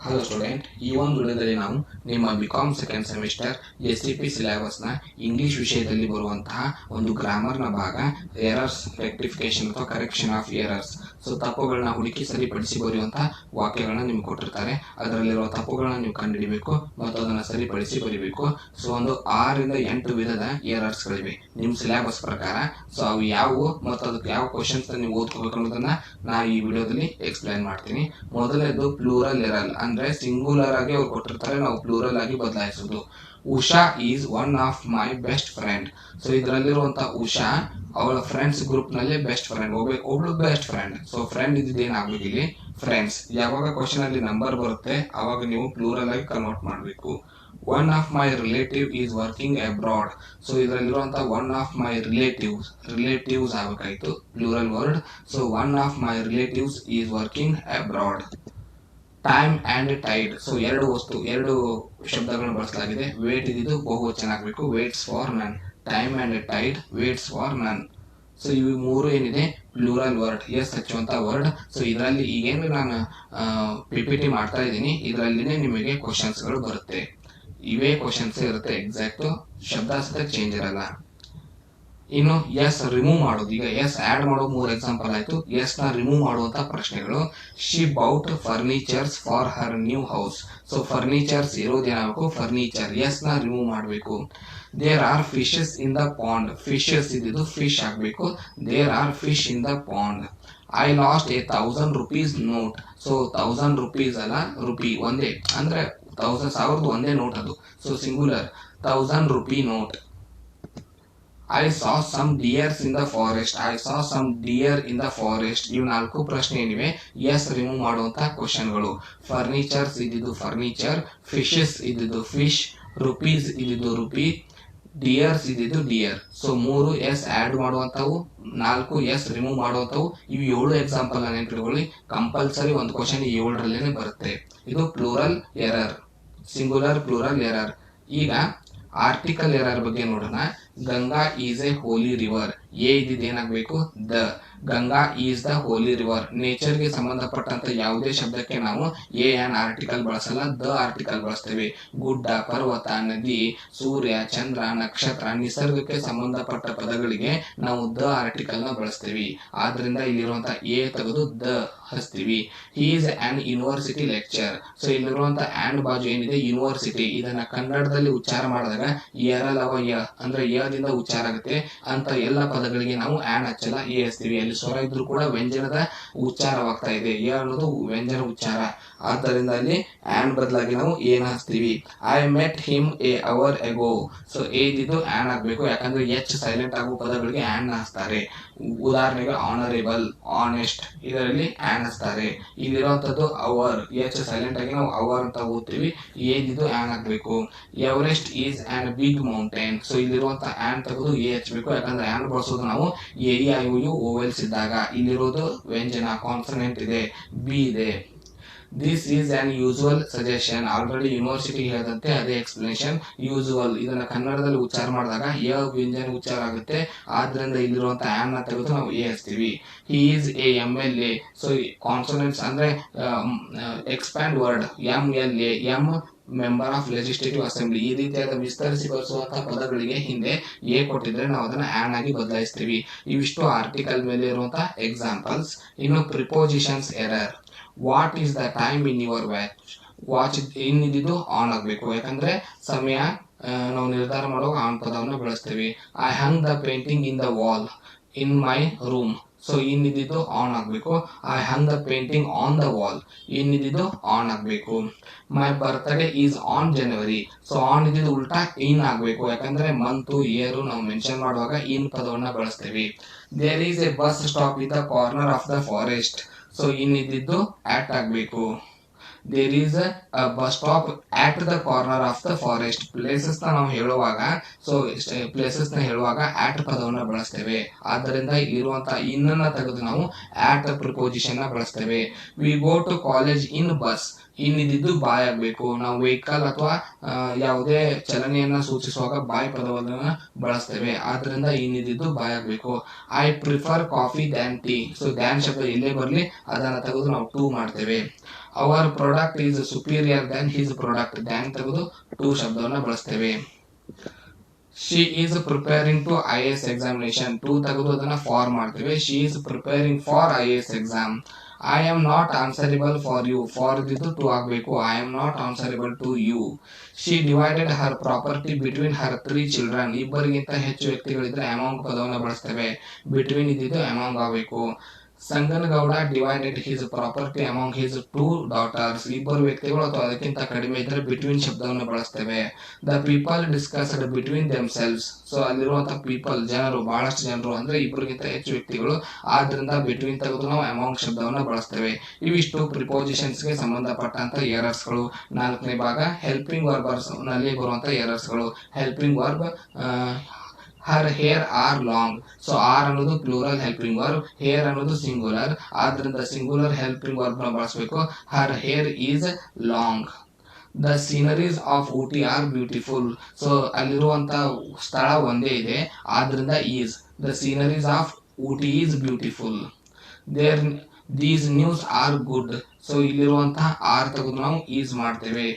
Hello student, ಈ ಒಂದು ವಿಡಿಯೋದಲ್ಲಿ ನಾವು ನಿಮ್ಮ ಬಿಕಾಮ್ ಸೆಕೆಂಡ್ ಸೆಮಿಸ್ಟರ್ SCP ಸಿಲೆಬಸ್ನ ಇಂಗ್ಲಿಷ್ ವಿಷಯದಲ್ಲಿ ಬರುವಂತಹ ಒಂದು ಗ್ರಾಮರ್ನ ಭಾಗ ಎರರ್ಸ್ ರೆಕ್ಟಿಫಿಕೇಶನ್ ಅಥವಾ ಕರೆಕ್ಷನ್ ಆಫ್ ಎರರ್ಸ್. ಸೊ ತಪ್ಪುಗಳನ್ನ ಹುಡುಕಿ ಸರಿಪಡಿಸಿ ಬರೆಯುವಂತಹ ವಾಕ್ಯಗಳನ್ನ ನಿಮ್ಗೆ ಕೊಟ್ಟಿರ್ತಾರೆ. ಅದರಲ್ಲಿರುವ ತಪ್ಪುಗಳನ್ನ ನೀವು ಕಂಡುಹಿಡಿಬೇಕು ಮತ್ತು ಅದನ್ನು ಸರಿಪಡಿಸಿ ಬರೀಬೇಕು. ಸೊ ಒಂದು 6 ರಿಂದ 8 ವಿಧದ ಎರರ್ಸ್ಗಳಿವೆ ನಿಮ್ಮ ಸಿಲೆಬಸ್ ಪ್ರಕಾರ. ಸೊ ಅವು ಯಾವುವು ಮತ್ತು ಅದಕ್ಕೆ ಯಾವ ಕ್ವಶನ್ಸ್ ನೀವು ಓದ್ಕೋಬೇಕು ಅನ್ನೋದನ್ನ ನಾ ಈ ವಿಡಿಯೋದಲ್ಲಿ ಎಕ್ಸ್ಪ್ಲೈನ್ ಮಾಡ್ತೀನಿ. ಮೊದಲನೇದು ಪ್ಲೂರಲ್ ಎರರ್, ಅಂದ್ರೆ ಸಿಂಗುಲರ್ ಆಗಿ ಅವ್ರು ಕೊಟ್ಟಿರ್ತಾರೆ, ನಾವು ಪ್ಲೂರಲ್ ಆಗಿ ಬದಲಾಯಿಸೋದು. Usha is one of my best friend. So ಇದರಲ್ಲಿರುವಂತ ಉಷಾ ಅವಳ ಫ್ರೆಂಡ್ಸ್ ಗ್ರೂಪ್ ನಲ್ಲಿ ಬೆಸ್ಟ್ ಫ್ರೆಂಡ್, ಒಬ್ಳು ಬೆಸ್ಟ್ ಫ್ರೆಂಡ್. ಸೊ ಫ್ರೆಂಡ್ ಇದ್ದೇನಾಗ್ಬೇಕು ಇಲ್ಲಿ ಫ್ರೆಂಡ್ಸ್. ಯಾವಾಗ ಕ್ವಶನ್ ಅಲ್ಲಿ ನಂಬರ್ ಬರುತ್ತೆ ಅವಾಗ ನೀವು ಪ್ಲೂರಲ್ ಆಗಿ ಕನ್ವರ್ಟ್ ಮಾಡಬೇಕು. One of my relative is working abroad. So ಇದರಲ್ಲಿರುವಂತಹ ಒನ್ ಆಫ್ ಮೈ ರಿಲೇಟಿವ್ಸ್ ಆಗಬೇಕಾಯ್ತು plural word. So one of my relatives is working abroad. Time and tide, so ಎರಡು ಶಬ್ದಗಳನ್ನು ಬಳಸಲಾಗಿದೆ. ವೇಟ್ ಇದ್ದು ಬಹುವಚನ ಆಗಬೇಕು, waits for none. Time and tide, waits for none. So ಇವು ಮೂರು ಏನಿದೆ ಪ್ಲೂರಲ್ ವರ್ಡ್, ಎಸ್ ಹಚ್ಚುವಂತ ವರ್ಡ್. ಸೊ ಇದರಲ್ಲಿ ಈಗೇನು ನಾನು PPT ಮಾಡ್ತಾ ಇದ್ದೀನಿ ಇದರಲ್ಲಿನೇ ನಿಮಗೆ ಕ್ವಶನ್ಸ್ಗಳು ಬರುತ್ತೆ. ಇವೇ ಕ್ವಶನ್ಸ್ ಇರುತ್ತೆ, ಎಕ್ಸಾಕ್ಟ್ ಶಬ್ದ ಸಹಿತ ಚೇಂಜ್ ಇರಲ್ಲ. ಇನ್ನು ಎಸ್ ರಿಮೂವ್ ಮಾಡೋದು, ಈಗ ಎಸ್ ಆಡ್ ಮಾಡೋ 3 ಎಕ್ಸಾಂಪಲ್ ಆಯ್ತು. ಎಸ್ ನ ರಿಮೂವ್ ಮಾಡುವಂತ ಪ್ರಶ್ನೆಗಳು. She bought furnitures for her new house. So furnitures ಇರೋದೇನಾಗಬೇಕು ಫರ್ನಿಚರ್, ಎಸ್ ನ ರಿಮೂವ್ ಮಾಡಬೇಕು. There are fishes in the pond, fishes ಇದ್ದು ಫಿಶ್ ಆಗಬೇಕು. There are fish in the pond. I lost a 1000 rupees note. So 1000 rupees ಅಲ್ಲ, rupee ಒಂದೇ, ಅಂದ್ರೆ 1000 ಒಂದೇ note ಅದು. So singular 1000 rupee note. I saw some deers in the forest. I saw some deer in the forest. ಇವು 4 ಪ್ರಶ್ನೆ ಏನಿವೆ S remove ಮಾಡುವಂತ ಕ್ವಶನ್ಗಳು. ಫರ್ನಿಚರ್ಸ್ ಇದ್ದಿದ್ದು ಫರ್ನಿಚರ್, ಫಿಶಸ್ ಇದ್ದಿದ್ದು ಫಿಶ್, ರುಪೀಸ್ ಇದ್ದಿದ್ದು ರುಪಿ, ಡಿಯರ್ಸ್ ಇದ್ದಿದ್ದು ಡಿಯರ್. ಸೊ 3 ಎಸ್ ಆಡ್ ಮಾಡುವಂತವು, 4 ಎಸ್ ರಿಮೂವ್ ಮಾಡುವಂತವು. ಇವು 7 ಎಕ್ಸಾಂಪಲ್ ನೆನಪಿಟ್ಕೊಳ್ಳಿ. ಕಂಪಲ್ಸರಿ ಒಂದು ಕ್ವಶನ್ 7ರಲ್ಲೇನೆ ಬರುತ್ತೆ. ಇದು plural error, singular plural error. ಈಗ ಆರ್ಟಿಕಲ್ ಎರರ್ ಬಗ್ಗೆ ನೋಡೋಣ. Ganga is a holy river. A ಇದೇನಾಗಬೇಕು the. Ganga is the holy river. ನೇಚರ್ಗೆ ಸಂಬಂಧಪಟ್ಟಂತ ಯಾವುದೇ ಶಬ್ದಕ್ಕೆ ನಾವು a on article ಬಳಸಲ್ಲ, the article ಬಳಸ್ತೇವೆ. ಗುಡ್ಡ, ಪರ್ವತ, ನದಿ, ಸೂರ್ಯ, ಚಂದ್ರ, ನಕ್ಷತ್ರ, ನಿಸರ್ಗಕ್ಕೆ ಸಂಬಂಧಪಟ್ಟ ಪದಗಳಿಗೆ ನಾವು ದ ಆರ್ಟಿಕಲ್ ನ ಬಳಸ್ತೀವಿ. ಆದ್ರಿಂದ ಇಲ್ಲಿರುವಂತ ಎ ತೆಗೆದು ದ ಹಚ್ತೀವಿ. He is an university lecturer. So ಇಲ್ಲಿರುವಂತ ಆನ್ ಬಾಜು ಏನಿದೆ ಯೂನಿವರ್ಸಿಟಿ, ಇದನ್ನ ಕನ್ನಡದಲ್ಲಿ ಉಚ್ಚಾರ ಮಾಡಿದಾಗ ಎರಲವ ಯ ಅಂದ್ರೆ ಯದಿಂದ ಉಚ್ಚಾರ ಆಗುತ್ತೆ ಅಂತ ಎಲ್ಲ ಪದಗಳಿಗೆ ನಾವು ಆನ್ ಹಚ್ಚಲ್ಲ, ಎ ಹಚ್ತೀವಿ. ಅಲ್ಲಿ ಸ್ವರ ಇದ್ರೂ ಕೂಡ ವ್ಯಂಜನದ ಉಚ್ಚಾರವಾಗ್ತಾ ಇದೆ, ಯ ಅನ್ನೋದು ವ್ಯಂಜನ ಉಚ್ಚಾರ. ಆದ್ದರಿಂದ ಅಲ್ಲಿ ಆನ್ ಬದಲಾಗಿ ನಾವು ಏನ ಹಚ್ತೀವಿ. I met him a hour ago. So ಇದ್ದು ಆನ್ ಆಗ್ಬೇಕು, ಯಾಕಂದ್ರೆ ಎಚ್ ಸೈಲೆಂಟ್ ಆಗೋ ಪದಗಳಿಗೆ ಆನ್ ಹಚ್ತಾರೆ. ಉದಾಹರಣೆಗೆ ಆನರೇಬಲ್, ಆನೆಸ್ಟ್, ಇದರಲ್ಲಿ ಆನ್ ಹಚ್ತಾರೆ. ಇಲ್ಲಿರುವಂತದ್ದು ಅವರ್, ಎಚ್ ಸೈಲೆಂಟ್ ಆಗಿ ನಾವು ಅವರ್ ಅಂತ ಓದ್ತೀವಿ, ಏದಿದ್ದು ಆನ್ ಆಗ್ಬೇಕು. Everest is an big mountain. So ಇಲ್ಲಿರುವಂತ ಆನ್ ತೆಗೆದು ಎ ಹಚ್ಬೇಕು, ಯಾಕಂದ್ರೆ ಆನ್ ಬಳಸೋದು ನಾವು ಎ ಓವೆಲ್ಸ್ ಇದ್ದಾಗ. ಇಲ್ಲಿರೋದು ವ್ಯಂಜನ ಕಾನ್ಸನೆಂಟ್ ಇದೆ, ಬಿ ಇದೆ. This is an usual suggestion. Already university ಹೇಳಿದಂತೆ ಅದೇ ಎಕ್ಸ್ಪ್ಲನೇಷನ್. ಯೂಸುವಲ್ ಇದನ್ನ ಕನ್ನಡದಲ್ಲಿ ಉಚ್ಚಾರ ಮಾಡಿದಾಗ ಯ ವ್ಯಂಜನ ಉಚ್ಚಾರ ಆಗುತ್ತೆ, ಆದ್ರಿಂದ ಇಲ್ಲಿರುವಂತ ಆನ್ ನ ತೆಗೆದು ನಾವು ಎ ಹಚ್ತೀವಿ. He is a MLA. So consonants ಅಂದ್ರೆ expand word, MLA, M member of legislative assembly. ಈ ರೀತಿಯಾದ ವಿಸ್ತರಿಸಿ ಬಳಸುವಂತಹ ಪದಗಳಿಗೆ ಹಿಂದೆ ಎ ಕೊಟ್ಟಿದ್ರೆ ನಾವು ಅದನ್ನ ಆನ್ ಆಗಿ ಬದಲಾಯಿಸ್ತೀವಿ. ಇವಿಷ್ಟು ಆರ್ಟಿಕಲ್ ಮೇಲೆ ಇರುವಂತಹ ಎಕ್ಸಾಂಪಲ್ಸ್. ಇನ್ನು prepositions error. What is the time in your watch. ಇನ್ನಿದ್ದು ಆನ್ ಆಗ್ಬೇಕು, ಯಾಕಂದ್ರೆ ಸಮಯ ನಾವು ನಿರ್ಧಾರ ಮಾಡುವಾಗ ಆನ್ ಪದವನ್ನು ಬಳಸ್ತೀವಿ. I hung the painting in the wall in my room. So ಇನ್ನಿದ್ದು ಆನ್ ಆಗ್ಬೇಕು. I hung the painting on the wall, ಇನ್ನಿದ್ದು ಆನ್ ಆಗ್ಬೇಕು. My birthday is on January. So on ಇದ್ದು ಉಲ್ಟಾ ಇನ್ ಆಗ್ಬೇಕು, ಯಾಕಂದ್ರೆ ಮಂತ್ ಇಯರ್ ನಾವು ಮೆನ್ಷನ್ ಮಾಡುವಾಗ ಇನ್ ಪದವನ್ನ ಬಳಸ್ತೇವೆ. There is a bus stop in the corner of the forest. So ಇನ್ನಿದ್ದು ಆಟ್ ಆಗ್ಬೇಕು. There is a bus stop at the corner of the forest. Places ನ ನಾವು ಹೇಳುವಾಗ, ಸೊ ಪ್ಲೇಸಸ್ ನ ಹೇಳುವಾಗ ಆಟ್ ಪದವನ್ನ ಬಳಸ್ತೇವೆ. ಆದ್ದರಿಂದ ಇರುವಂತಹ ಇನ್ನನ್ನ ತೆಗೆದು ನಾವು ಆಟ್ ಪ್ರಿಪೋಸಿಷನ್ ನ ಬಳಸ್ತೇವೆ. We go to college in bus. ಇನ್ನಿದ್ದು ಬಾಯ್ ಆಗ್ಬೇಕು. ನಾವು ವೆಹಿಕಲ್ ಅಥವಾ ಯಾವುದೇ ಚಲನೆಯನ್ನ ಸೂಚಿಸುವಾಗ ಬಾಯ್ ಪದವನ್ನ ಬಳಸ್ತೇವೆ, ಆದ್ರಿಂದ ಇನ್ನಿದ್ದು ಬಾಯ್ ಆಗ್ಬೇಕು. I prefer coffee than tea. So than ಶಬ್ದ ಎಲ್ಲೇ ಬರಲಿ ಅದನ್ನ ತೆಗೆದು ನಾವು ಟೂ ಮಾಡ್ತೇವೆ. Our product product is superior than his product. Than ತೆಗೆದು ಟು ಶಬ್ದವನ್ನ ಬಳಸ್ತೇವೆ. She is preparing to IAS examination. To ತೆಗೆದು ಅದನ್ನ ಫಾರ್ ಮಾಡ್ತೇವೆ. She is preparing for IAS exam. I am not answerable for you. For ಇದ್ದು to ಆಗಬೇಕು. I am not answerable to you. She divided her property between Har 3 children. ಇಬ್ಬರಿಗಿಂತ ಹೆಚ್ಚು ವ್ಯಕ್ತಿಗಳಿದ್ರೆ among ಪದವನ್ನು ಬಳಸ್ತೇವೆ. Between ಇದ್ದಿದ್ದು among ಆಗಬೇಕು. Sanganagouda divided his property among his 2 daughters. ಇಬ್ಬರು ವ್ಯಕ್ತಿಗಳು ಅಥವಾ ಅದಕ್ಕಿಂತ ಕಡಿಮೆ ಇದ್ದರೆ ಬಿಟ್ವೀನ್ ಶಬ್ದವನ್ನು ಬಳಸ್ತೇವೆ. The people discussed between themselves. So ಅಲ್ಲಿರುವಂತಹ ಪೀಪಲ್ ಜನರು, ಬಹಳಷ್ಟು ಜನರು ಅಂದ್ರೆ ಇಬ್ಬರಿಗಿಂತ ಹೆಚ್ಚು ವ್ಯಕ್ತಿಗಳು, ಆದ್ರಿಂದ ಬಿಟ್ವೀನ್ ತೆಗೆದು ನಾವು ಅಮಾಂಗ್ ಶಬ್ದವನ್ನು ಬಳಸ್ತೇವೆ. ಇವಿಷ್ಟು ಪ್ರಿಪೋಸಿಷನ್ಸ್ಗೆ ಸಂಬಂಧಪಟ್ಟಂತ ಎರರ್ಸ್ಗಳು. 4ನೇ ಭಾಗ ಹೆಲ್ಪಿಂಗ್ ವರ್ಬರ್ಸ್ ನಲ್ಲಿ ಬರುವಂತ ಎರರ್ಸ್ಗಳು. Helping verb her hair are long. So are ಅನ್ನೋದು ಪ್ಲೂರಲ್ ಹೆಲ್ಪಿಂಗ್ ವರ್ಬ್, ಹೇರ್ ಅನ್ನೋದು ಸಿಂಗುಲರ್, ಆದ್ರಿಂದ ಸಿಂಗುಲರ್ ಹೆಲ್ಪಿಂಗ್ ವರ್ಬ್ ನ ಬಳಸಬೇಕು. Her hair is long. The sceneries of Ooty are beautiful. So ಅಲ್ಲಿರುವಂತ ಸ್ಥಳ ಒಂದೇ ಇದೆ, ಆದ್ರಿಂದ is. The sceneries of Ooty is beautiful. There these news are good. So ಇಲ್ಲಿರುವಂತಹ ಆರ್ ತೆಗೆದು ನಾವು ಈಸ್ ಮಾಡ್ತೇವೆ.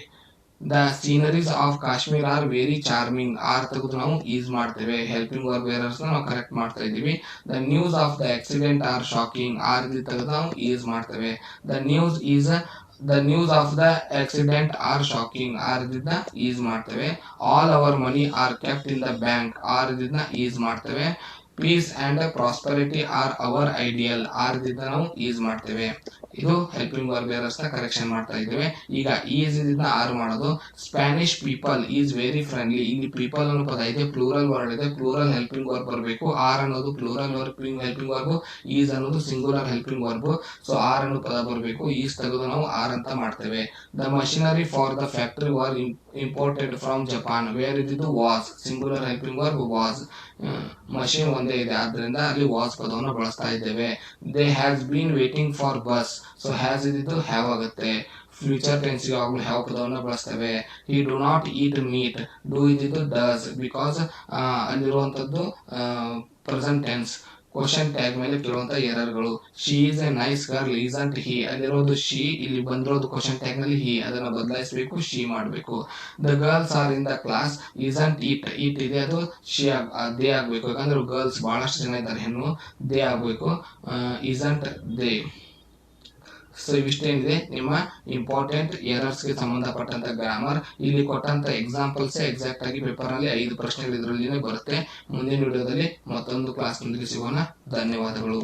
The sceneries of Kashmir are very charming. Are ತೆಗೆದು ನಾವು ಈಸ್ ಮಾಡ್ತೇವೆ. ಹೆಲ್ಪಿಂಗ್ ವರ್ಬ್ ಎರರ್ಸ್ ನಾವು ಕರೆಕ್ಟ್ ಮಾಡ್ತಾ ಇದ್ದೀವಿ. The news of the accident are shocking. Are ತೆಗೆದು ನಾವು ಈಸ್ ಮಾಡ್ತೇವೆ. The news of the accident are shocking. Are is ಮಾಡ್ತೇವೆ. All our money are kept in the bank. Are is ಮಾಡ್ತೇವೆ. Peace and prosperity are our ideal. Are ನಾವು is ಮಾಡ್ತೇವೆ. ಇದು helping verb errors ನ correction ಮಾಡ್ತಾ ಇದ್ದೇವೆ. ಈಗ is ಇದನ್ನ ಆರ್ ಮಾಡೋದು. Spanish people is very friendly. ಇಲ್ಲಿ ಪೀಪಲ್ ಅನ್ನೋ ಪದ ಇದೆ, ಪ್ಲೂರಲ್ ವರ್ಡ್ ಇದೆ, ಪ್ಲೂರಲ್ ಹೆಲ್ಪಿಂಗ್ ವರ್ಬ್ ಬರಬೇಕು. ಆರ್ ಅನ್ನೋದು ಪ್ಲೂರಲ್ ಹೆಲ್ಪಿಂಗ್ ವರ್ಬ್, ಈಸ್ ಅನ್ನೋದು singular helping verb. So are ಅನ್ನೋ ಪದ ಬರಬೇಕು. ಈಸ್ ತೆಗೆದು ನಾವು ಆರ್ ಅಂತ ಮಾಡ್ತೇವೆ. The machinery for the factory were imported from Japan. Were ಇದ್ದಿದ್ದು was, singular helping verb was. Machine ಒಂದೇ ಇದೆ, ಆದ್ರಿಂದ ಅಲ್ಲಿ ವಾಸ್ ಪದವನ್ನು ಬಳಸ್ತಾ ಇದ್ದೇವೆ. They has been waiting for bus. So has ಇದ್ದಿದ್ದು ಹ್ಯಾವ್ ಆಗುತ್ತೆ. ಫ್ಯೂಚರ್ ಟೆನ್ಸ್ ಯಾವಾಗಲೂ ಹ್ಯಾವ್ ಪದವನ್ನು ಬಳಸ್ತೇವೆ. He do not eat meat. Do ಇದ್ದಿದ್ದು ಡಸ್, ಬಿಕಾಸ್ ಅಲ್ಲಿರುವಂತದ್ದು ಪ್ರೆಸೆಂಟ್ ಟೆನ್ಸ್. ಕ್ವಶನ್ ಟ್ಯಾಗ್ ಮೇಲೆ ಕೇಳುವಂತ ಎರರ್ಗಳು. She is a nice girl isn't he. ಅಲ್ಲಿರೋದು ಶಿ, ಇಲ್ಲಿ ಬಂದಿರೋದು ಕ್ವಶನ್ ಟ್ಯಾಗ್ ನಲ್ಲಿ ಹಿ. ಅದನ್ನ ಬದಲಾಯಿಸಬೇಕು, ಶಿ ಮಾಡಬೇಕು. The girls are in the class isn't it. It ಇದೆ, ಅದು ಶಿ ದೇ ಆಗ್ಬೇಕು. ಯಾಕಂದ್ರೆ ಗರ್ಲ್ಸ್ ಬಹಳಷ್ಟು ಜನ ಇದ್ದಾರೆ, ಹೆಣ್ಣು, ದೇ ಆಗ್ಬೇಕು. Isn't they. ಸೊ ಇವಿಷ್ಟೇನಿದೆ ನಿಮ್ಮ ಇಂಪಾರ್ಟೆಂಟ್ ಎರರ್ಸ್ಗೆ ಸಂಬಂಧಪಟ್ಟಂತ ಗ್ರಾಮರ್. ಇಲ್ಲಿ ಕೊಟ್ಟಂತ ಎಕ್ಸಾಂಪಲ್ಸ್ ಎಕ್ಸಾಕ್ಟ್ ಆಗಿ ಪೇಪರ್ ನಲ್ಲಿ 5 ಪ್ರಶ್ನೆಗಳು ಇದರಲ್ಲಿನೇ ಬರುತ್ತೆ. ಮುಂದಿನ ವಿಡಿಯೋದಲ್ಲಿ ಮತ್ತೊಂದು ಕ್ಲಾಸ್ ನೊಂದಿಗೆ ಸಿಗೋಣ. ಧನ್ಯವಾದಗಳು.